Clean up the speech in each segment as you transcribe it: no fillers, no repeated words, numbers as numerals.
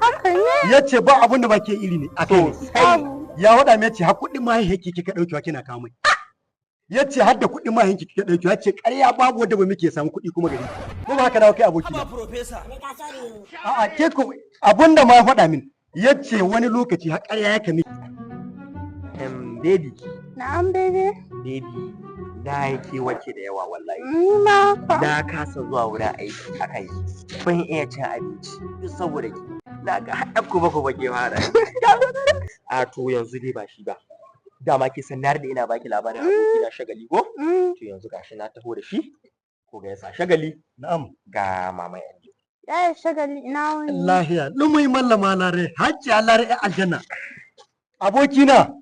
Haka ne. Yace ba abin da bake iri ne akai. Ya wada mai yace har kuɗin mahaihiyarki kika daukewa kina kawo mai. Yace har da kuɗin mahaihiyarki kika daukewa yace ƙarya babu wanda ba muke samu kuɗi kuma gari. Ko ba haka dawo kai aboki ba. A'a ke ko abinda ma faɗa min yace wani lokaci har ƙarya yake miki. Baby. Na'am baby. Baby. Da yake wace da yawa wallahi. Ma Na kasa zuwa wurin aiki akai. Ban iya cin abinci duk saboda ki. Na ga haɗa ku ba ke fara. A to yanzu dai ba shi ba. Dama ke san da ina baki labarin aboki na shagali ko? To yanzu gashi na taho da shi. Ko ga yasa shagali. Na'am. Ga mama yanzu. ya shagali ina wani. Lahiya lumai mallama lare hajji lare aljanna. Abokina.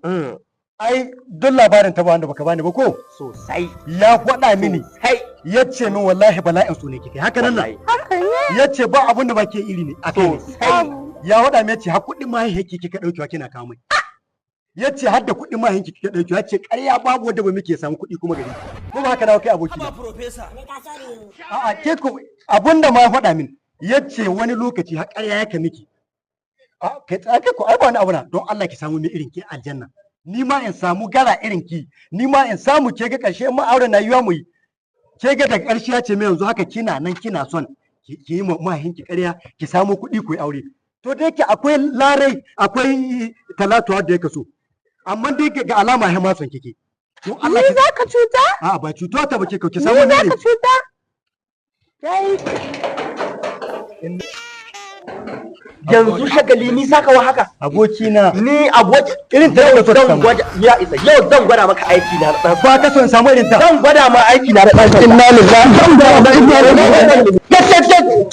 Ai duk labarin ta ba wanda baka bani ba ko? Sosai. Ya faɗa mini. Hai. Yace min wallahi bala'in so ne kike. Haka nan nan. Haka ne. Yace ba abin da bake iri ne akai. Ya faɗa min yace har kuɗin mahaihiyarki kika daukewa kina kawo mai. Yace har da kuɗin mahaihiyarki kika daukewa yace ƙarya babu wanda ba muke samu kuɗi kuma gari. Ko ba haka dawo kai aboki ba. A'a ke ko abinda ma faɗa min yace wani lokaci har ƙarya yake miki. A kai tsaka ko ai ba wani abu na don Allah ki samu mai irin ki aljanna. Ni ma in samu gara irin ki, ni ma in samu ke ga ƙarshe in ma auren na yiwa mu yi. Ke ga da ƙarshe ya ce mai yanzu haka kina nan kina son ki yi mahin ki ƙarya ki samu kuɗi ku yi aure. To da yake akwai larai akwai talatuwa da yake so. Amma dai ga alama ya ma son kike. To Allah Ni za ka cuta? A'a ba cutuwa ta bace ki samu Ni za ne. ka cuta? Yayi. Yanzu shagali ni saka wa haka. Abokina. Ni aboki Irin ta yau zan gwada ya isa yau zan gwada maka aiki na dan. Ba ka son samu irin ta. Zan gwada ma aiki na dan. Inna lillahi wa inna ilaihi raji'un.